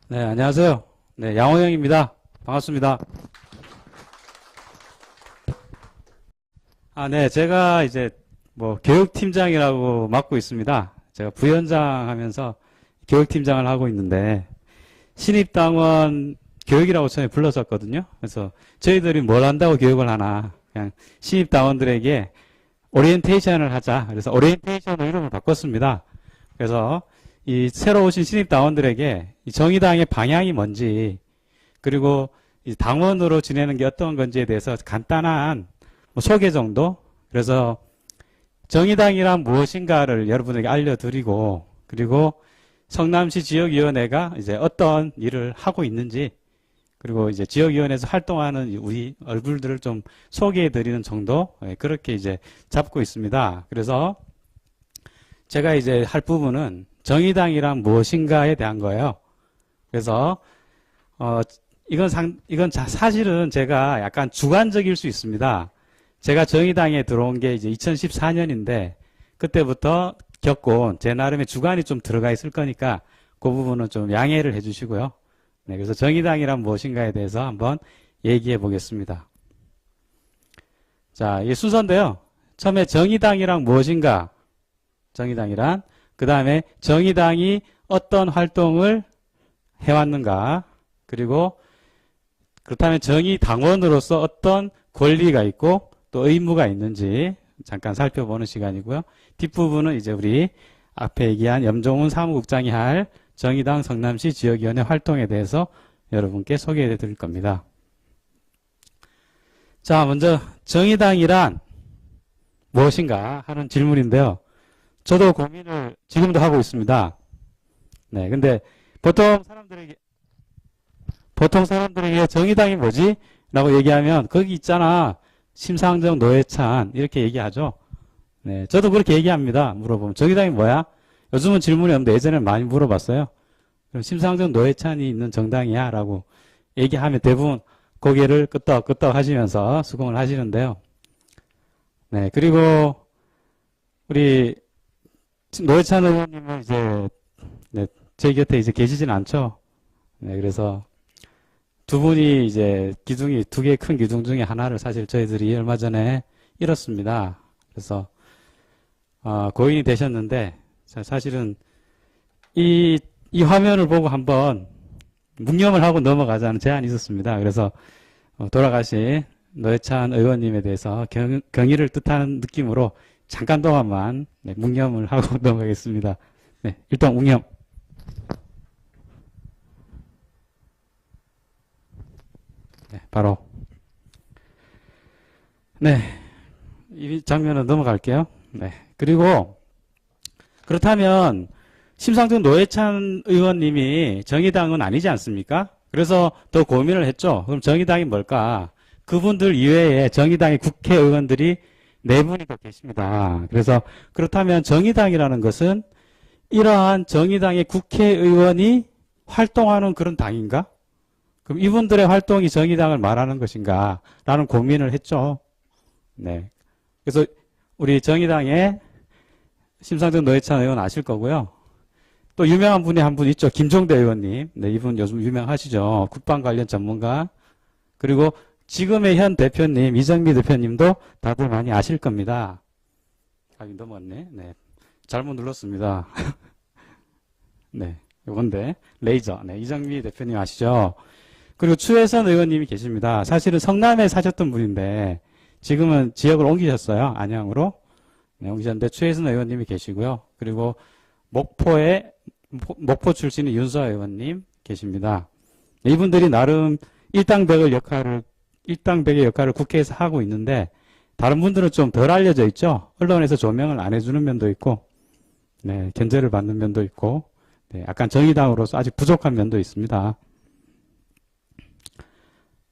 네, 안녕하세요. 네, 양호영입니다. 반갑습니다. 네, 제가 이제 교육팀장이라고 맡고 있습니다. 제가 부위원장 하면서 교육팀장을 하고 있는데, 신입당원 교육이라고 처음에 불렀었거든요. 그래서 저희들이 뭘 한다고 교육을 하나, 그냥 신입당원들에게 오리엔테이션을 하자. 그래서 오리엔테이션으로 이름을 바꿨습니다. 그래서 이 새로 오신 신입당원들에게 이 정의당의 방향이 뭔지, 그리고 이 당원으로 지내는 게 어떤 건지에 대해서 간단한 소개 정도. 그래서 정의당이란 무엇인가를 여러분에게 알려드리고, 그리고 성남시 지역위원회가 이제 어떤 일을 하고 있는지, 그리고 이제 지역위원회에서 활동하는 우리 얼굴들을 좀 소개해드리는 정도. 그렇게 이제 잡고 있습니다. 그래서 제가 이제 할 부분은 정의당이란 무엇인가에 대한 거예요. 그래서 이건 사실은 제가 약간 주관적일 수 있습니다. 제가 정의당에 들어온 게 이제 2014년인데 그때부터 겪고 제 나름의 주관이 좀 들어가 있을 거니까 그 부분은 좀 양해를 해주시고요. 네, 그래서 정의당이란 무엇인가에 대해서 한번 얘기해 보겠습니다. 자, 이 순서인데요. 처음에 정의당이란 무엇인가? 정의당이란, 그 다음에 정의당이 어떤 활동을 해왔는가? 그리고 그렇다면 정의당원으로서 어떤 권리가 있고 또 의무가 있는지 잠깐 살펴보는 시간이고요. 뒷부분은 이제 우리 앞에 얘기한 염종훈 사무국장이 할 정의당 성남시 지역위원회 활동에 대해서 여러분께 소개해 드릴 겁니다. 자, 먼저 정의당이란 무엇인가 하는 질문인데요. 저도 고민을 지금도 하고 있습니다. 네, 근데 보통 사람들에게 정의당이 뭐지? 라고 얘기하면 거기 있잖아. 심상정, 노회찬 이렇게 얘기하죠. 네, 저도 그렇게 얘기합니다. 물어보면 정의당이 뭐야? 요즘은 질문이 없는데 예전에 많이 물어봤어요. 그럼 심상정, 노회찬이 있는 정당이야? 라고 얘기하면 대부분 고개를 끄덕끄덕 하시면서 수긍을 하시는데요. 네, 그리고 우리 노회찬 의원님은 이제 네, 제 곁에 이제 계시진 않죠. 네, 그래서 두 분이 이제 두 개의 큰 기둥 중에 하나를 사실 저희들이 얼마 전에 잃었습니다. 그래서 고인이 되셨는데 사실은 이 화면을 보고 한번 묵념을 하고 넘어가자는 제안이 있었습니다. 그래서 돌아가신 노회찬 의원님에 대해서 경의를 뜻하는 느낌으로 잠깐 동안만 묵념을 하고 넘어가겠습니다. 네, 일단 묵념. 네, 바로. 네, 이 장면은 넘어갈게요. 네, 그리고 그렇다면 심상정 노회찬 의원님이 정의당은 아니지 않습니까? 그래서 더 고민을 했죠. 그럼 정의당이 뭘까? 그분들 이외에 정의당의 국회의원들이 네 분이 더 계십니다. 그래서 그렇다면 정의당이라는 것은 이러한 정의당의 국회의원이 활동하는 그런 당인가? 그럼 이분들의 활동이 정의당을 말하는 것인가? 라는 고민을 했죠. 네. 그래서 우리 정의당의 심상정 노회찬 의원 아실 거고요. 또 유명한 분이 한 분 있죠. 김종대 의원님. 네, 이분 요즘 유명하시죠. 국방 관련 전문가. 그리고 지금의 현 대표님, 이정미 대표님도 다들 많이 아실 겁니다. 넘어갔네. 네. 잘못 눌렀습니다. 네. 요건데. 레이저. 네. 이정미 대표님 아시죠? 그리고 추혜선 의원님이 계십니다. 사실은 성남에 사셨던 분인데 지금은 지역을 옮기셨어요. 안양으로. 네, 옮기셨는데 추혜선 의원님이 계시고요. 그리고 목포 출신의 윤수아 의원님 계십니다. 네, 이분들이 나름 일당백의 역할을 국회에서 하고 있는데 다른 분들은 좀 덜 알려져 있죠. 언론에서 조명을 안 해주는 면도 있고, 네, 견제를 받는 면도 있고, 네, 약간 정의당으로서 아직 부족한 면도 있습니다.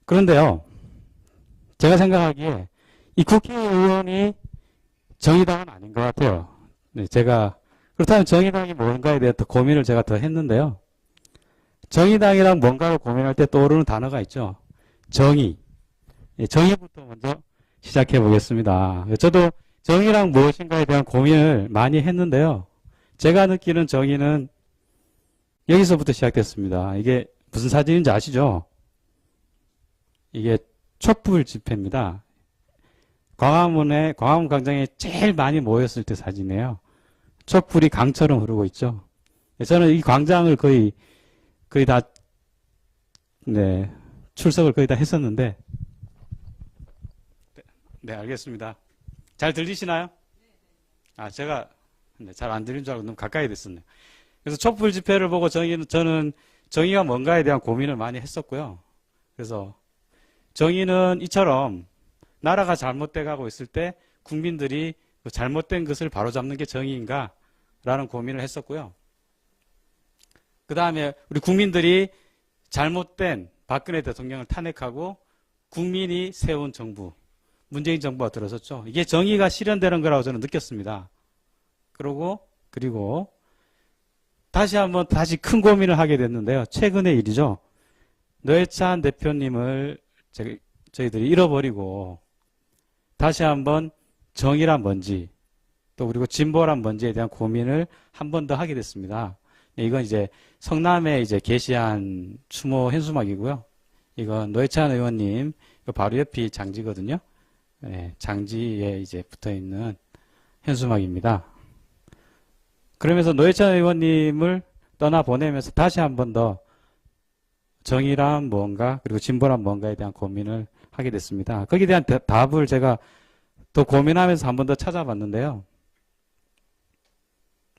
그런데요, 제가 생각하기에 이 국회의원이 정의당은 아닌 것 같아요. 네, 그렇다면 정의당이 뭔가에 대해 더 고민을 제가 더 했는데요. 정의당이랑 뭔가를 고민할 때 떠오르는 단어가 있죠. 정의. 정의부터 먼저 시작해 보겠습니다. 저도 정의랑 무엇인가에 대한 고민을 많이 했는데요. 제가 느끼는 정의는 여기서부터 시작됐습니다. 이게 무슨 사진인지 아시죠? 이게 촛불 집회입니다. 광화문 광장에 제일 많이 모였을 때 사진이에요. 촛불이 강처럼 흐르고 있죠. 저는 이 광장을 거의 다, 네, 출석을 거의 다 했었는데, 네, 알겠습니다. 잘 들리시나요? 제가 잘 안 들린 줄 알고 너무 가까이 됐었네요. 그래서 촛불 집회를 보고 저는 정의가 뭔가에 대한 고민을 많이 했었고요. 그래서 정의는 이처럼 나라가 잘못돼 가고 있을 때 국민들이 그 잘못된 것을 바로잡는 게 정의인가? 라는 고민을 했었고요. 그 다음에 우리 국민들이 잘못된 박근혜 대통령을 탄핵하고 국민이 세운 정부, 문재인 정부가 들어섰죠. 이게 정의가 실현되는 거라고 저는 느꼈습니다. 그리고 다시 큰 고민을 하게 됐는데요. 최근의 일이죠. 노회찬 대표님을 저희들이 잃어버리고 다시 한번 정의란 뭔지 또 그리고 진보란 뭔지에 대한 고민을 한 번 더 하게 됐습니다. 이건 이제 성남에 이제 게시한 추모 현수막이고요. 이건 노회찬 의원님 바로 옆이 장지거든요. 네, 장지에 이제 붙어 있는 현수막입니다. 그러면서 노회찬 의원님을 떠나보내면서 다시 한 번 더 정의란 뭔가 그리고 진보란 뭔가에 대한 고민을 하게 됐습니다. 거기에 대한 답을 제가 더 고민하면서 한 번 더 찾아봤는데요.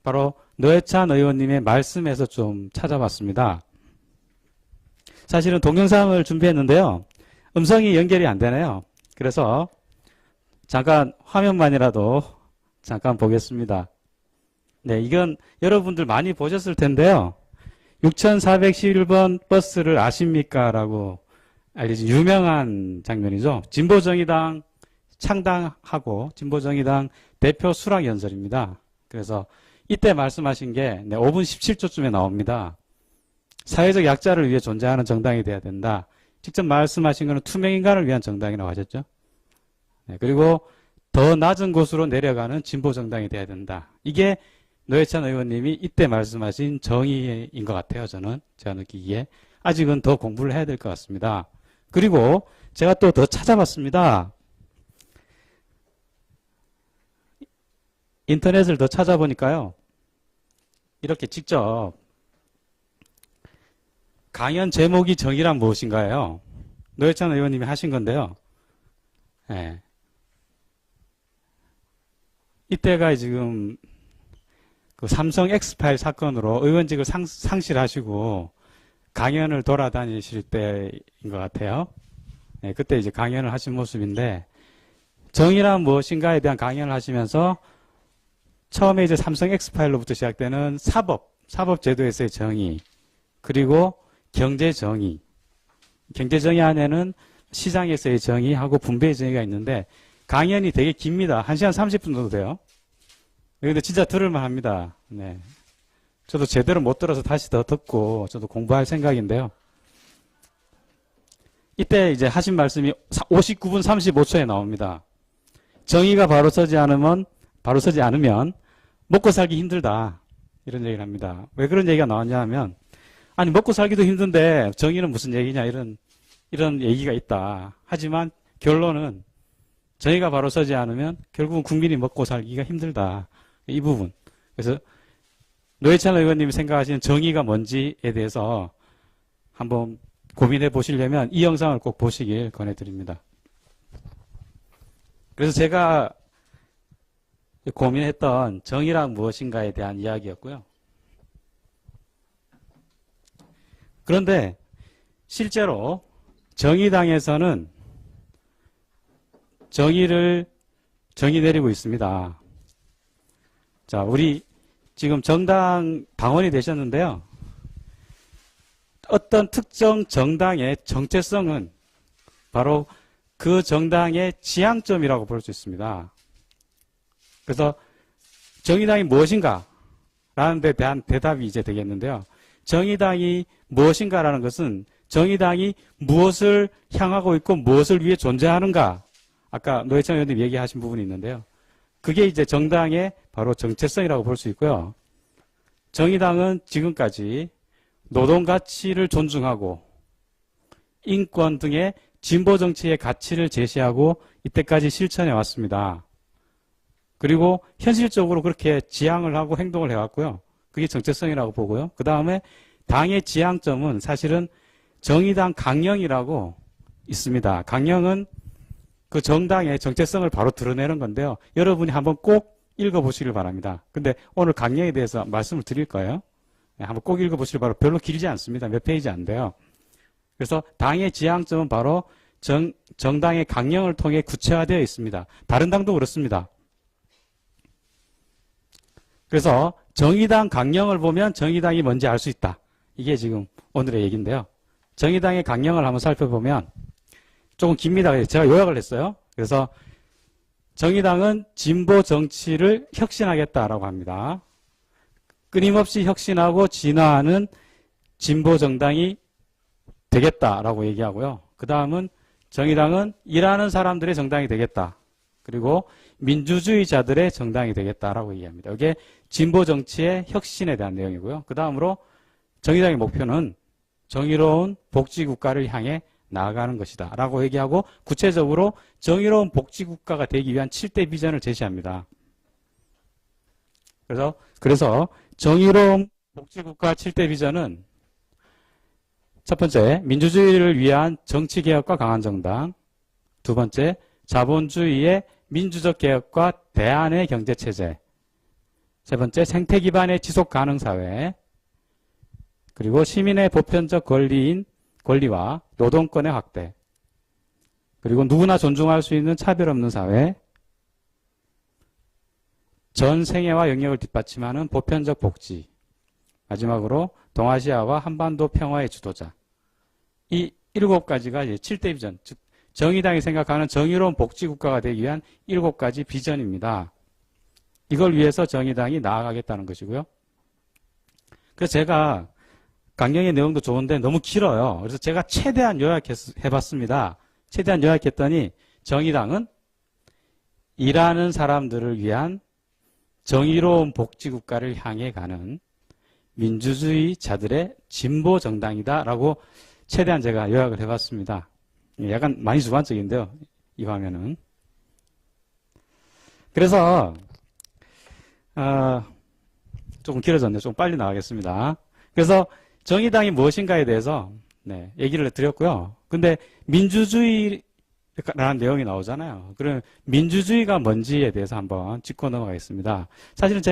바로 노회찬 의원님의 말씀에서 좀 찾아봤습니다. 사실은 동영상을 준비했는데요. 음성이 연결이 안 되네요. 그래서 잠깐 화면만이라도 잠깐 보겠습니다. 네, 이건 여러분들 많이 보셨을 텐데요. 6411번 버스를 아십니까? 라고 알려진 유명한 장면이죠. 진보정의당 창당하고 진보정의당 대표 수락연설입니다. 그래서 이때 말씀하신 게 5분 17초쯤에 나옵니다. 사회적 약자를 위해 존재하는 정당이 돼야 된다. 직접 말씀하신 것은 투명인간을 위한 정당이라고 하셨죠. 네, 그리고 더 낮은 곳으로 내려가는 진보정당이 돼야 된다. 이게 노회찬 의원님이 이때 말씀하신 정의인 것 같아요. 제가 느끼기에. 아직은 더 공부를 해야 될 것 같습니다. 그리고 제가 또 더 찾아봤습니다. 인터넷을 더 찾아보니까요. 이렇게 직접 강연 제목이 정의란 무엇인가요? 노회찬 의원님이 하신 건데요. 네. 이때가 지금 그 삼성 엑스파일 사건으로 의원직을 상실하시고 강연을 돌아다니실 때인 것 같아요. 네, 그때 이제 강연을 하신 모습인데 정의란 무엇인가에 대한 강연을 하시면서 처음에 이제 삼성 엑스파일로부터 시작되는 사법제도에서의 정의, 그리고 경제정의. 경제정의 안에는 시장에서의 정의하고 분배의 정의가 있는데 강연이 되게 깁니다. 1시간 30분 정도 돼요. 근데 진짜 들을만 합니다. 네. 저도 제대로 못 들어서 다시 더 듣고 저도 공부할 생각인데요. 이때 이제 하신 말씀이 59분 35초에 나옵니다. 정의가 바로 서지 않으면 먹고 살기 힘들다. 이런 얘기를 합니다. 왜 그런 얘기가 나왔냐 하면, 아니, 먹고 살기도 힘든데 정의는 무슨 얘기냐, 이런 얘기가 있다. 하지만 결론은 정의가 바로 서지 않으면 결국은 국민이 먹고 살기가 힘들다. 이 부분. 그래서 노회찬 의원님이 생각하시는 정의가 뭔지에 대해서 한번 고민해 보시려면 이 영상을 꼭 보시길 권해드립니다. 그래서 제가 고민했던 정의란 무엇인가에 대한 이야기였고요. 그런데 실제로 정의당에서는 정의 내리고 있습니다. 자, 우리 지금 정당 당원이 되셨는데요. 어떤 특정 정당의 정체성은 바로 그 정당의 지향점이라고 볼 수 있습니다. 그래서 정의당이 무엇인가? 라는 데 대한 대답이 이제 되겠는데요. 정의당이 무엇인가라는 것은 정의당이 무엇을 향하고 있고 무엇을 위해 존재하는가? 아까 노회찬 의원님 얘기하신 부분이 있는데요. 그게 이제 정당의 바로 정체성이라고 볼 수 있고요. 정의당은 지금까지 노동 가치를 존중하고 인권 등의 진보 정치의 가치를 제시하고 이때까지 실천해 왔습니다. 그리고 현실적으로 그렇게 지향을 하고 행동을 해왔고요. 그게 정체성이라고 보고요. 그 다음에 당의 지향점은 사실은 정의당 강령이라고 있습니다. 강령은 그 정당의 정체성을 바로 드러내는 건데요. 여러분이 한번 꼭 읽어보시길 바랍니다. 근데 오늘 강령에 대해서 말씀을 드릴 거예요. 네, 한번 꼭 읽어보시길 바랍니다. 별로 길지 않습니다. 몇 페이지 안 돼요. 그래서 당의 지향점은 바로 정당의 강령을 통해 구체화되어 있습니다. 다른 당도 그렇습니다. 그래서 정의당 강령을 보면 정의당이 뭔지 알 수 있다. 이게 지금 오늘의 얘기인데요. 정의당의 강령을 한번 살펴보면 조금 깁니다. 제가 요약을 했어요. 그래서 정의당은 진보 정치를 혁신하겠다라고 합니다. 끊임없이 혁신하고 진화하는 진보 정당이 되겠다라고 얘기하고요. 그 다음은 정의당은 일하는 사람들의 정당이 되겠다. 그리고 민주주의자들의 정당이 되겠다라고 얘기합니다. 이게 진보 정치의 혁신에 대한 내용이고요. 그 다음으로 정의당의 목표는 정의로운 복지국가를 향해 나아가는 것이다 라고 얘기하고 구체적으로 정의로운 복지국가가 되기 위한 7대 비전을 제시합니다. 그래서 정의로운 복지국가 7대 비전은 첫 번째, 민주주의를 위한 정치개혁과 강한 정당. 두 번째, 자본주의의 민주적 개혁과 대안의 경제체제. 세 번째, 생태 기반의 지속 가능 사회. 그리고 시민의 보편적 권리와 노동권의 확대. 그리고 누구나 존중할 수 있는 차별 없는 사회. 전 생애와 영역을 뒷받침하는 보편적 복지. 마지막으로 동아시아와 한반도 평화의 주도자. 이 7가지가 이제 7대 비전, 즉 정의당이 생각하는 정의로운 복지국가가 되기 위한 7가지 비전입니다. 이걸 위해서 정의당이 나아가겠다는 것이고요. 그래서 제가 강령의 내용도 좋은데 너무 길어요. 그래서 제가 최대한 요약해봤습니다. 최대한 요약했더니 정의당은 일하는 사람들을 위한 정의로운 복지국가를 향해 가는 민주주의자들의 진보 정당이다라고 최대한 제가 요약을 해봤습니다. 약간 많이 주관적인데요. 이 화면은. 그래서 조금 길어졌네요. 좀 빨리 나가겠습니다. 그래서 정의당이 무엇인가에 대해서 얘기를 드렸고요. 근데 민주주의라는 내용이 나오잖아요. 그럼 민주주의가 뭔지에 대해서 한번 짚고 넘어가겠습니다. 사실은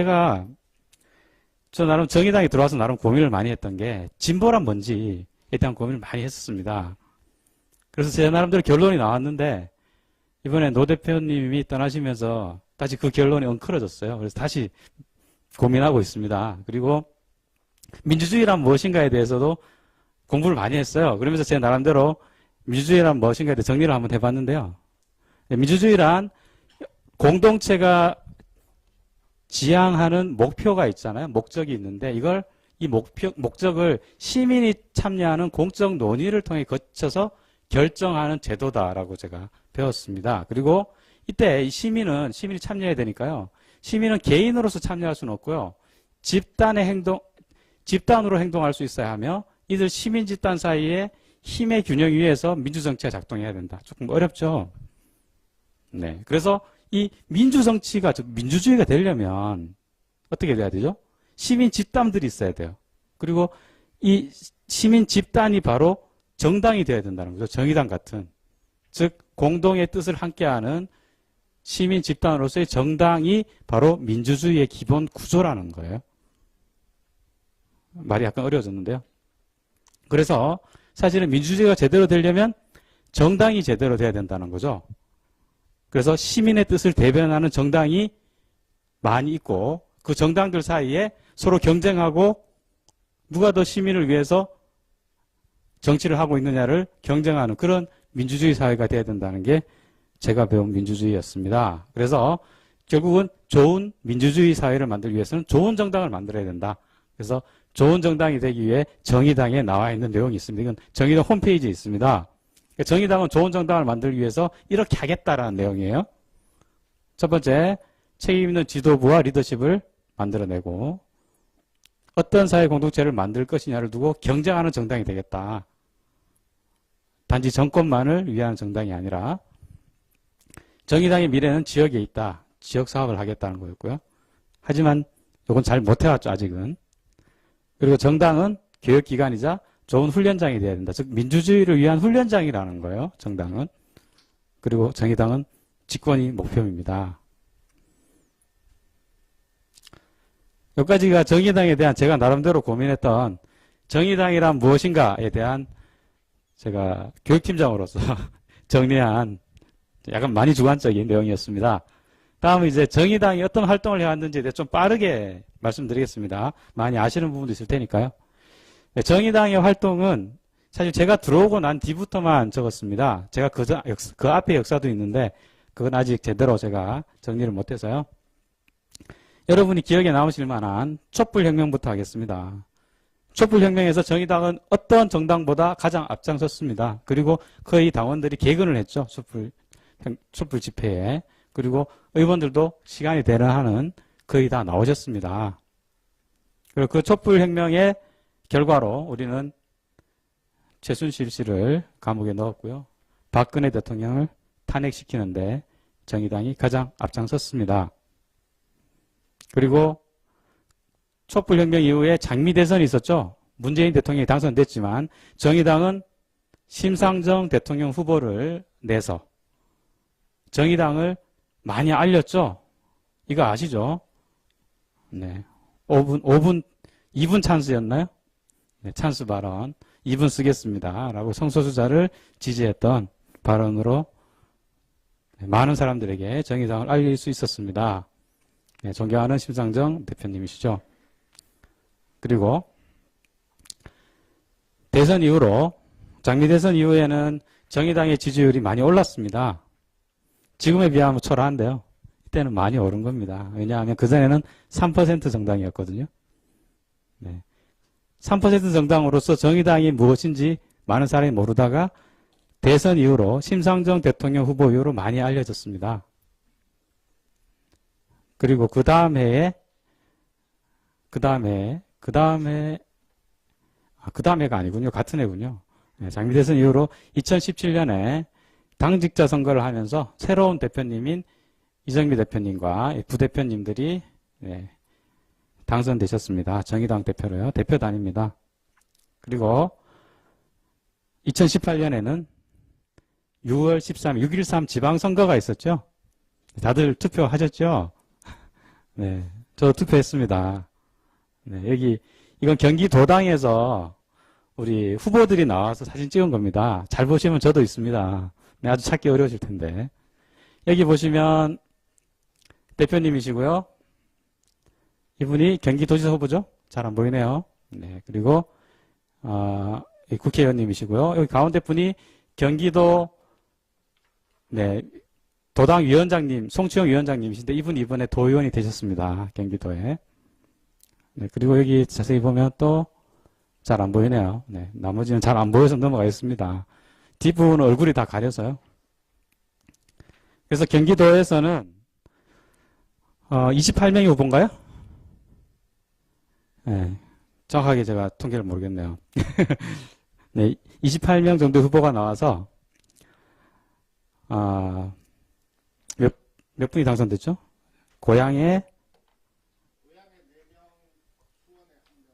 저 나름 정의당에 들어와서 나름 고민을 많이 했던 게 진보란 뭔지에 대한 고민을 많이 했었습니다. 그래서 제 나름대로 결론이 나왔는데 이번에 노 대표님이 떠나시면서 다시 그 결론이 엉클어졌어요. 그래서 다시 고민하고 있습니다. 그리고 민주주의란 무엇인가에 대해서도 공부를 많이 했어요. 그러면서 제 나름대로 민주주의란 무엇인가에 대해 정리를 한번 해봤는데요. 민주주의란 공동체가 지향하는 목표가 있잖아요. 목적이 있는데 이 목적을 시민이 참여하는 공적 논의를 통해 거쳐서 결정하는 제도다라고 제가 배웠습니다. 그리고 이때 시민이 참여해야 되니까요. 시민은 개인으로서 참여할 수는 없고요. 집단으로 행동할 수 있어야 하며 이들 시민 집단 사이에 힘의 균형 위에서 민주정치가 작동해야 된다. 조금 어렵죠? 네. 그래서 이 민주정치가, 즉 민주주의가 되려면 어떻게 돼야 되죠? 시민 집단들이 있어야 돼요. 그리고 이 시민 집단이 바로 정당이 되어야 된다는 거죠. 정의당 같은. 즉 공동의 뜻을 함께하는 시민 집단으로서의 정당이 바로 민주주의의 기본 구조라는 거예요. 말이 약간 어려워졌는데요. 그래서 사실은 민주주의가 제대로 되려면 정당이 제대로 돼야 된다는 거죠. 그래서 시민의 뜻을 대변하는 정당이 많이 있고 그 정당들 사이에 서로 경쟁하고 누가 더 시민을 위해서 정치를 하고 있느냐를 경쟁하는 그런 민주주의 사회가 돼야 된다는 게 제가 배운 민주주의였습니다. 그래서 결국은 좋은 민주주의 사회를 만들기 위해서는 좋은 정당을 만들어야 된다. 그래서 좋은 정당이 되기 위해 정의당에 나와 있는 내용이 있습니다. 이건 정의당 홈페이지에 있습니다. 정의당은 좋은 정당을 만들기 위해서 이렇게 하겠다라는 내용이에요. 첫 번째, 책임 있는 지도부와 리더십을 만들어내고 어떤 사회 공동체를 만들 것이냐를 두고 경쟁하는 정당이 되겠다. 단지 정권만을 위한 정당이 아니라 정의당의 미래는 지역에 있다. 지역 사업을 하겠다는 거였고요. 하지만 이건 잘 못해왔죠, 아직은. 그리고 정당은 교육기관이자 좋은 훈련장이 돼야 된다. 즉 민주주의를 위한 훈련장이라는 거예요, 정당은. 그리고 정의당은 집권이 목표입니다. 여기까지가 정의당에 대한 제가 나름대로 고민했던 정의당이란 무엇인가에 대한 제가 교육팀장으로서 정리한 약간 많이 주관적인 내용이었습니다. 다음은 이제 정의당이 어떤 활동을 해왔는지에 대해 좀 빠르게 말씀드리겠습니다. 많이 아시는 부분도 있을 테니까요. 네, 정의당의 활동은 사실 제가 들어오고 난 뒤부터만 적었습니다. 제가 그 앞에 역사도 있는데 그건 아직 제대로 제가 정리를 못해서요. 여러분이 기억에 남으실 만한 촛불혁명부터 하겠습니다. 촛불혁명에서 정의당은 어떤 정당보다 가장 앞장섰습니다. 그리고 거의 당원들이 개근을 했죠. 촛불 집회에. 그리고 의원들도 시간이 되는 한은 거의 다 나오셨습니다. 그리고 그 촛불혁명의 결과로 우리는 최순실 씨를 감옥에 넣었고요. 박근혜 대통령을 탄핵시키는데 정의당이 가장 앞장섰습니다. 그리고 촛불혁명 이후에 장미 대선이 있었죠. 문재인 대통령이 당선됐지만 정의당은 심상정 대통령 후보를 내서 정의당을 많이 알렸죠. 이거 아시죠? 네. 2분 찬스였나요? 네, 찬스 발언. 2분 쓰겠습니다. 라고 성소수자를 지지했던 발언으로 많은 사람들에게 정의당을 알릴 수 있었습니다. 네, 존경하는 심상정 대표님이시죠. 그리고 대선 이후로 장미 대선 이후에는 정의당의 지지율이 많이 올랐습니다. 지금에 비하면 초라한데요. 이때는 많이 오른 겁니다. 왜냐하면 그전에는 3% 정당이었거든요. 네. 3% 정당으로서 정의당이 무엇인지 많은 사람이 모르다가 대선 이후로 심상정 대통령 후보 이후로 많이 알려졌습니다. 그리고 그 다음 해가 아니군요. 같은 해군요. 네, 장미 대선 이후로 2017년에 당직자 선거를 하면서 새로운 대표님인 이정미 대표님과 부대표님들이 당선되셨습니다. 정의당 대표로요. 대표단입니다. 그리고 2018년에는 6월 13일, 6.13 지방선거가 있었죠. 다들 투표하셨죠? 네, 저도 투표했습니다. 네, 이건 경기도당에서 우리 후보들이 나와서 사진 찍은 겁니다. 잘 보시면 저도 있습니다. 네, 아주 찾기 어려우실 텐데. 여기 보시면 대표님이시고요. 이분이 경기도지사 후보죠? 잘 안 보이네요. 네, 그리고 국회의원님이시고요. 여기 가운데 분이 경기도 도당 위원장님, 송치영 위원장님이신데 이분이 이번에 도의원이 되셨습니다. 경기도에. 네, 그리고 여기 자세히 보면 또 잘 안 보이네요. 네, 나머지는 잘 안 보여서 넘어가겠습니다. 뒷부분은 얼굴이 다 가려서요. 그래서 경기도에서는 28명이 후보인가요? 네, 정확하게 제가 통계를 모르겠네요. 네, 28명 정도 후보가 나와서 몇 분이 당선됐죠? 고향에 4명, 수원에 1명,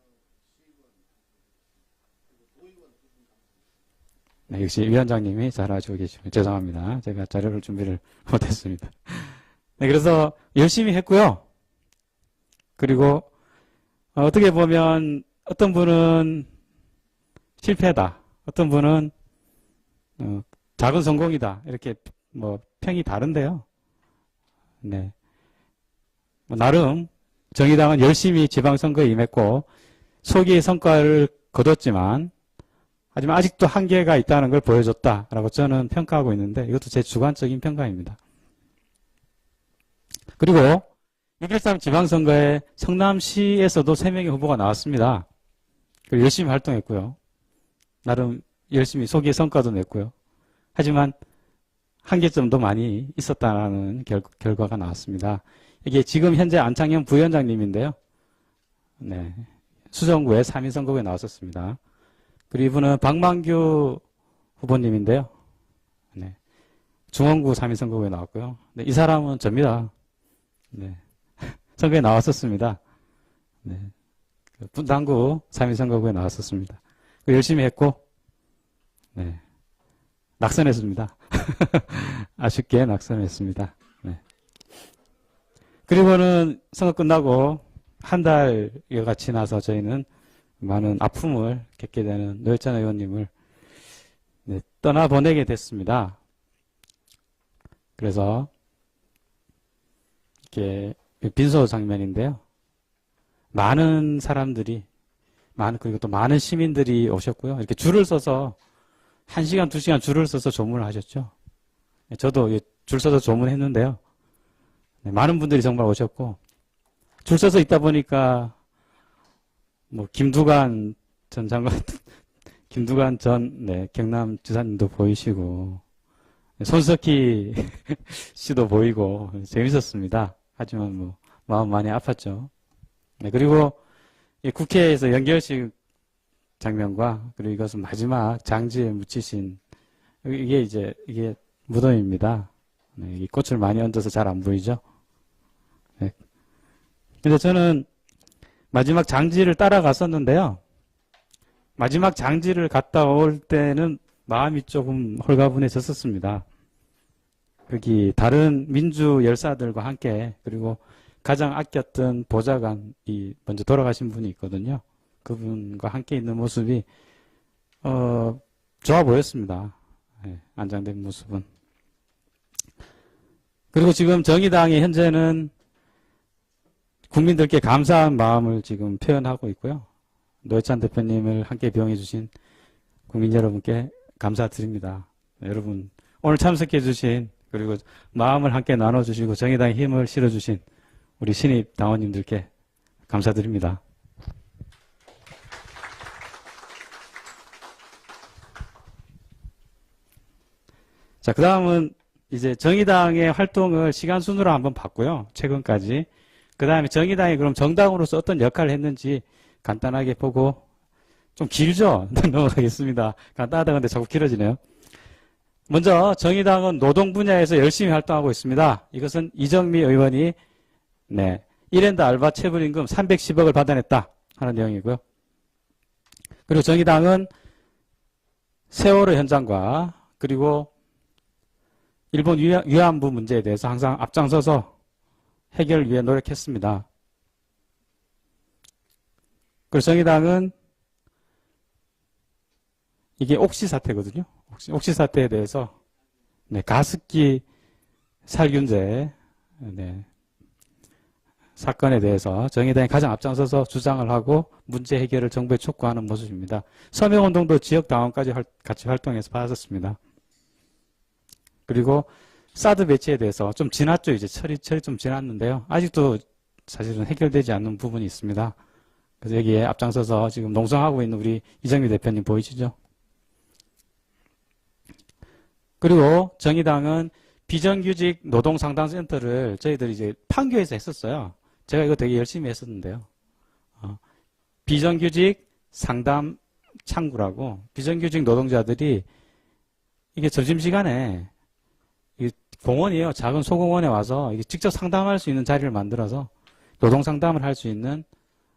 시의원, 그리고 도의원 2분. 네, 역시 위원장님이 잘하시고 계시고 죄송합니다. 제가 자료를 준비를 못했습니다. 네, 그래서 열심히 했고요. 그리고 어떻게 보면 어떤 분은 실패다, 어떤 분은 작은 성공이다, 이렇게 평이 다른데요. 네, 나름 정의당은 열심히 지방선거에 임했고 소기의 성과를 거뒀지만 하지만 아직도 한계가 있다는 걸 보여줬다라고 저는 평가하고 있는데 이것도 제 주관적인 평가입니다. 그리고 6.13 지방선거에 성남시에서도 3명의 후보가 나왔습니다. 그리고 열심히 활동했고요. 나름 열심히 소기의 성과도 냈고요. 하지만 한계점도 많이 있었다는 결과가 나왔습니다. 이게 지금 현재 안창현 부위원장님인데요. 네, 수정구에 3인 선거구에 나왔었습니다. 그리고 이분은 박만규 후보님인데요. 네. 중원구 3인 선거구에 나왔고요. 네, 이 사람은 접니다. 네. 선거에 나왔었습니다. 네. 분당구 3인 선거구에 나왔었습니다. 열심히 했고, 네. 낙선했습니다. 아쉽게 낙선했습니다. 네. 그리고는 선거 끝나고 한 달여가 지나서 저희는 많은 아픔을 겪게 되는 노회찬 의원님을 네, 떠나보내게 됐습니다. 그래서 이렇게 빈소 장면인데요. 많은 사람들이 그리고 또 많은 시민들이 오셨고요. 이렇게 줄을 서서 1시간, 2시간 줄을 서서 조문을 하셨죠. 저도 줄 서서 조문했는데요. 네, 많은 분들이 정말 오셨고, 줄 서서 있다 보니까, 김두관 전 장관, 김두관 전, 경남지사님도 보이시고, 손석희 씨도 보이고, 재밌었습니다. 하지만 마음 많이 아팠죠. 네, 그리고 국회에서 연결식 장면과, 그리고 이것은 마지막 장지에 묻히신, 이게 무덤입니다. 네, 이 꽃을 많이 얹어서 잘 안 보이죠? 네. 근데 저는 마지막 장지를 따라갔었는데요. 마지막 장지를 갔다 올 때는 마음이 조금 홀가분해졌었습니다. 거기 다른 민주 열사들과 함께, 그리고 가장 아꼈던 보좌관이 먼저 돌아가신 분이 있거든요. 그분과 함께 있는 모습이 좋아 보였습니다. 네, 안장된 모습은. 그리고 지금 정의당이 현재는 국민들께 감사한 마음을 지금 표현하고 있고요. 노회찬 대표님을 함께 비용해 주신 국민 여러분께 감사드립니다. 네, 여러분 오늘 참석해 주신, 그리고 마음을 함께 나눠주시고 정의당에 힘을 실어주신 우리 신입 당원님들께 감사드립니다. 자, 그 다음은 이제 정의당의 활동을 시간 순으로 한번 봤고요. 최근까지. 그 다음에 정의당이 그럼 정당으로서 어떤 역할을 했는지 간단하게 보고, 좀 길죠? 넘어가겠습니다. 간단하다 근데 자꾸 길어지네요. 먼저 정의당은 노동 분야에서 열심히 활동하고 있습니다. 이것은 이정미 의원이 1엔드 알바 체불임금 310억을 받아냈다 하는 내용이고요. 그리고 정의당은 세월호 현장과 그리고 일본 위안부 문제에 대해서 항상 앞장서서 해결을 위해 노력했습니다. 그리고 정의당은 이게 옥시 사태거든요. 옥시 사태에 대해서 가습기 살균제 사건에 대해서 정의당이 가장 앞장서서 주장을 하고 문제 해결을 정부에 촉구하는 모습입니다. 서명운동도 지역당원까지 같이 활동해서 받았습니다. 그리고 사드 배치에 대해서 좀 지났죠. 이제 철이 좀 지났는데요. 아직도 사실은 해결되지 않는 부분이 있습니다. 그래서 여기에 앞장서서 지금 농성하고 있는 우리 이정미 대표님 보이시죠? 그리고 정의당은 비정규직 노동상담센터를 저희들이 이제 판교에서 했었어요. 제가 이거 되게 열심히 했었는데요. 비정규직 상담 창구라고, 비정규직 노동자들이 이게 점심시간에 공원이에요. 작은 소공원에 와서 직접 상담할 수 있는 자리를 만들어서 노동상담을 할 수 있는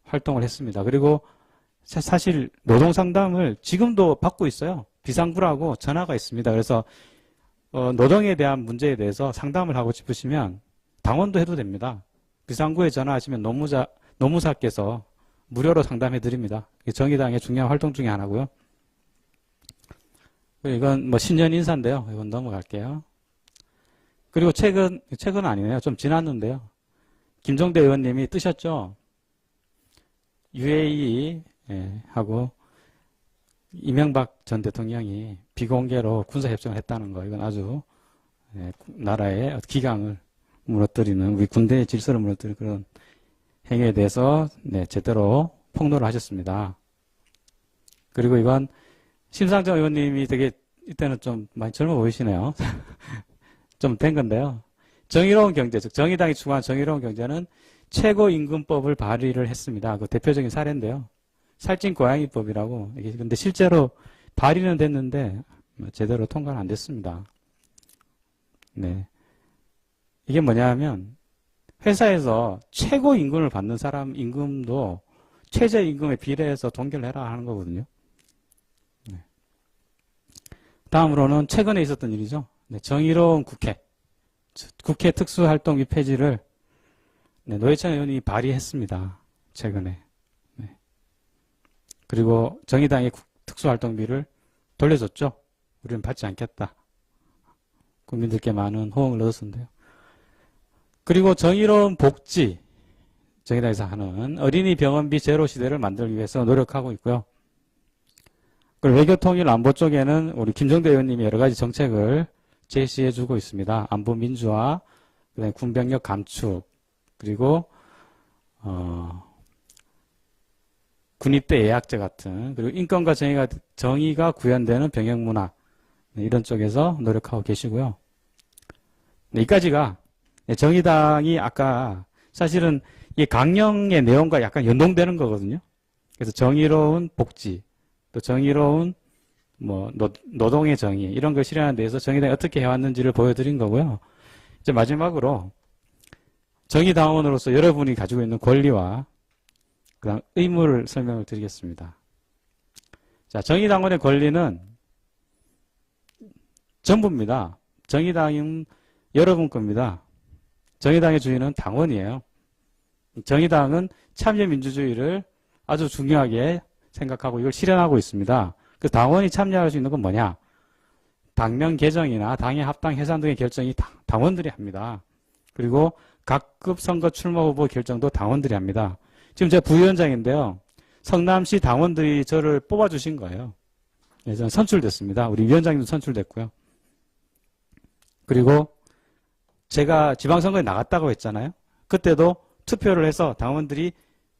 활동을 했습니다. 그리고 사실 노동상담을 지금도 받고 있어요. 비상구라고 전화가 있습니다. 그래서 노동에 대한 문제에 대해서 상담을 하고 싶으시면 당원도 해도 됩니다. 비상구에 전화하시면 노무사께서 무료로 상담해 드립니다. 정의당의 중요한 활동 중에 하나고요. 이건 신년 인사인데요. 이건 넘어갈게요. 그리고 최근 아니네요. 좀 지났는데요. 김종대 의원님이 뜨셨죠. UAE 하고 이명박 전 대통령이 비공개로 군사협정을 했다는 거, 이건 아주 나라의 기강을 무너뜨리는, 우리 군대의 질서를 무너뜨리는 그런 행위에 대해서 제대로 폭로를 하셨습니다. 그리고 이건 심상정 의원님이 되게 이때는 좀 많이 젊어 보이시네요. 좀 된 건데요. 정의로운 경제, 즉 정의당이 추구한 정의로운 경제는 최고임금법을 발의를 했습니다. 그 대표적인 사례인데요. 살찐 고양이법이라고. 이게 근데 실제로 발의는 됐는데 제대로 통과는 안 됐습니다. 네. 이게 뭐냐 하면 회사에서 최고 임금을 받는 사람 임금도 최저 임금에 비례해서 동결해라 하는 거거든요. 네. 다음으로는 최근에 있었던 일이죠. 네, 정의로운 국회. 국회 특수활동비 폐지를 네, 노회찬 의원이 발의했습니다. 최근에. 네. 그리고 정의당의 특수활동비를 돌려줬죠. 우리는 받지 않겠다. 국민들께 많은 호응을 얻었는데요. 그리고 정의로운 복지, 정의당에서 하는 어린이 병원비 제로 시대를 만들기 위해서 노력하고 있고요. 그리고 외교통일 안보 쪽에는 우리 김정대 의원님이 여러 가지 정책을 제시해주고 있습니다. 안보 민주화, 그다음에 군병력 감축, 그리고 군입대 예약제 같은, 그리고 인권과 정의가 구현되는 병역문화, 네, 이런 쪽에서 노력하고 계시고요. 네, 이까지가 정의당이 아까 사실은 이 강령의 내용과 약간 연동되는 거거든요. 그래서 정의로운 복지, 또 정의로운 노동의 정의, 이런 걸 실현하는 데서 정의당이 어떻게 해왔는지를 보여드린 거고요. 이제 마지막으로 정의당원으로서 여러분이 가지고 있는 권리와 그다음 의무를 설명을 드리겠습니다. 자, 정의당원의 권리는 전부입니다. 정의당은 여러분 겁니다. 정의당의 주인은 당원이에요. 정의당은 참여민주주의를 아주 중요하게 생각하고 이걸 실현하고 있습니다. 그 당원이 참여할 수 있는 건 뭐냐? 당명 개정이나 당의 합당 해산 등의 결정이 당원들이 합니다. 그리고 각급 선거 출마 후보 결정도 당원들이 합니다. 지금 제가 부위원장인데요. 성남시 당원들이 저를 뽑아주신 거예요. 네, 저는 선출됐습니다. 우리 위원장님도 선출됐고요. 그리고 제가 지방선거에 나갔다고 했잖아요. 그때도 투표를 해서 당원들이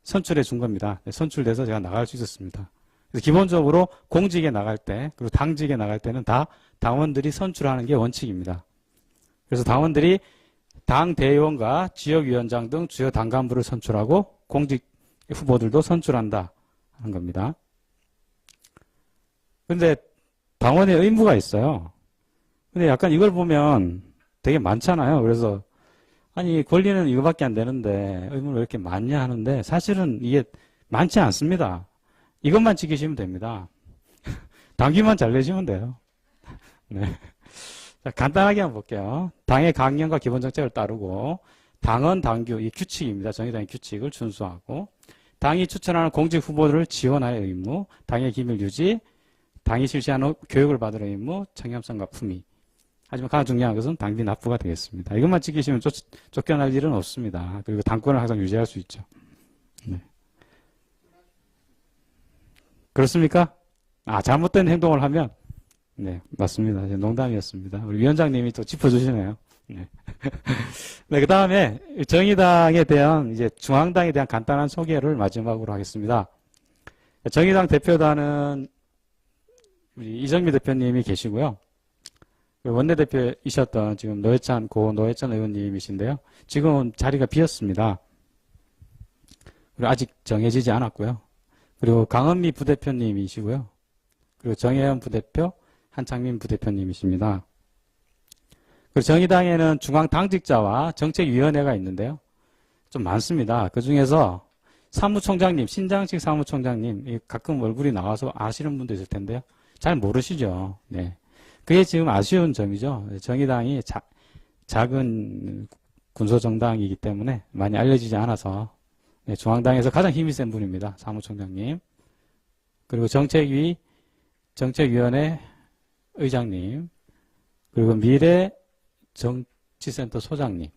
선출해 준 겁니다. 네, 선출돼서 제가 나갈 수 있었습니다. 그래서 기본적으로 공직에 나갈 때, 그리고 당직에 나갈 때는 다 당원들이 선출하는 게 원칙입니다. 그래서 당원들이 당 대의원과 지역위원장 등 주요 당 간부를 선출하고 공직 후보들도 선출한다 하는 겁니다. 근데 당원의 의무가 있어요. 근데 약간 이걸 보면 되게 많잖아요. 그래서 아니 권리는 이거밖에 안 되는데 의무는 왜 이렇게 많냐 하는데 사실은 이게 많지 않습니다. 이것만 지키시면 됩니다. 당규만 잘 내시면 돼요. 네. 자, 간단하게 한번 볼게요. 당의 강령과 기본정책을 따르고 당헌 당규, 이 규칙입니다. 정의당의 규칙을 준수하고 당이 추천하는 공직 후보들을 지원할 의무, 당의 기밀 유지, 당이 실시하는 교육을 받을 의무, 청렴성과 품위. 하지만 가장 중요한 것은 당비 납부가 되겠습니다. 이것만 지키시면 쫓겨날 일은 없습니다. 그리고 당권을 항상 유지할 수 있죠. 네. 그렇습니까? 잘못된 행동을 하면 네, 맞습니다. 농담이었습니다. 우리 위원장님이 또 짚어주시네요. 네. 네, 그 다음에 정의당에 대한 이제 중앙당에 대한 간단한 소개를 마지막으로 하겠습니다. 정의당 대표단은 우리 이정미 대표님이 계시고요. 원내대표이셨던 지금 노회찬 의원님이신데요. 지금은 자리가 비었습니다. 그리고 아직 정해지지 않았고요. 그리고 강은미 부대표님이시고요. 그리고 정혜연 부대표, 한창민 부대표님이십니다. 그리고 정의당에는 중앙당직자와 정책위원회가 있는데요. 좀 많습니다. 그 중에서 사무총장님, 신장식 사무총장님, 가끔 얼굴이 나와서 아시는 분도 있을 텐데요. 잘 모르시죠. 네. 그게 지금 아쉬운 점이죠. 정의당이 작은 군소정당이기 때문에 많이 알려지지 않아서 네, 중앙당에서 가장 힘이 센 분입니다. 사무총장님. 그리고 정책위원회 의장님. 그리고 미래정치센터 소장님.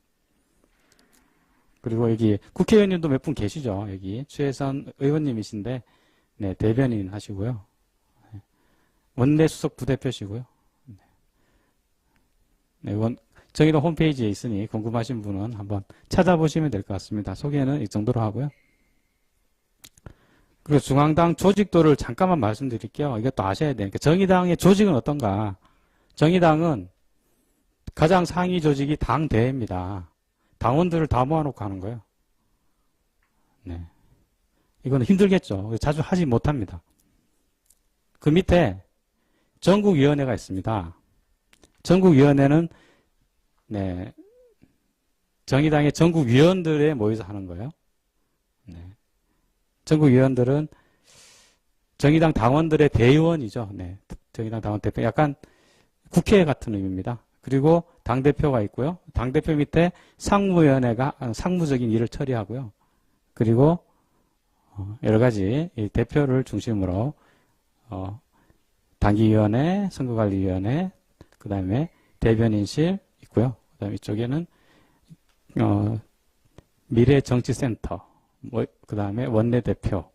그리고 여기 국회의원님도 몇 분 계시죠. 여기 최혜선 의원님이신데 네, 대변인 하시고요. 원내수석 부대표시고요. 네, 정의당 홈페이지에 있으니 궁금하신 분은 한번 찾아보시면 될 것 같습니다. 소개는 이 정도로 하고요. 그리고 중앙당 조직도를 잠깐만 말씀드릴게요. 이것도 아셔야 되니까. 정의당의 조직은 어떤가? 정의당은 가장 상위 조직이 당대회입니다. 당원들을 다 모아놓고 하는 거예요. 네. 이거는 힘들겠죠. 자주 하지 못합니다. 그 밑에 전국위원회가 있습니다. 전국위원회는 네, 정의당의 전국위원들에 모여서 하는 거예요. 네. 전국위원들은 정의당 당원들의 대의원이죠. 네, 정의당 당원 대표. 약간 국회 같은 의미입니다. 그리고 당대표가 있고요. 당대표 밑에 상무위원회가 상무적인 일을 처리하고요. 그리고 여러 가지 이 대표를 중심으로 단기위원회, 선거관리위원회, 그 다음에 대변인실 있고요. 그 다음에 이쪽에는 미래정치센터, 그 다음에 원내대표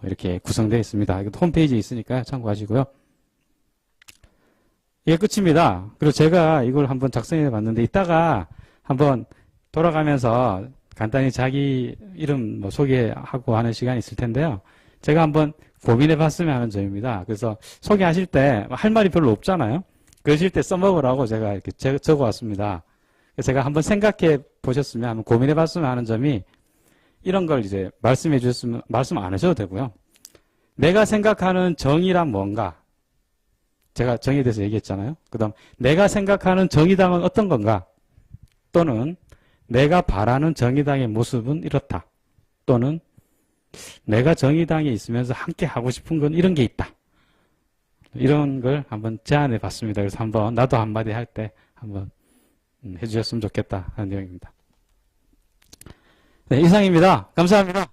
이렇게 구성되어 있습니다. 이것도 홈페이지에 있으니까 참고하시고요. 이게 끝입니다. 그리고 제가 이걸 한번 작성해 봤는데 이따가 한번 돌아가면서 간단히 자기 이름 소개하고 하는 시간이 있을 텐데요. 제가 한번 고민해 봤으면 하는 점입니다. 그래서 소개하실 때 할 말이 별로 없잖아요. 그러실 때 써먹으라고 제가 이렇게 적어 왔습니다. 그래서 제가 한번 생각해 보셨으면, 한번 고민해 봤으면 하는 점이 이런 걸 이제 말씀해 주셨으면, 말씀 안 하셔도 되고요. 내가 생각하는 정의란 뭔가? 제가 정의에 대해서 얘기했잖아요. 그 다음, 내가 생각하는 정의당은 어떤 건가? 또는, 내가 바라는 정의당의 모습은 이렇다. 또는, 내가 정의당에 있으면서 함께 하고 싶은 건 이런 게 있다. 이런 걸 한번 제안해 봤습니다. 그래서 한번, 나도 한마디 할 때 한번 해주셨으면 좋겠다 하는 내용입니다. 네, 이상입니다. 감사합니다.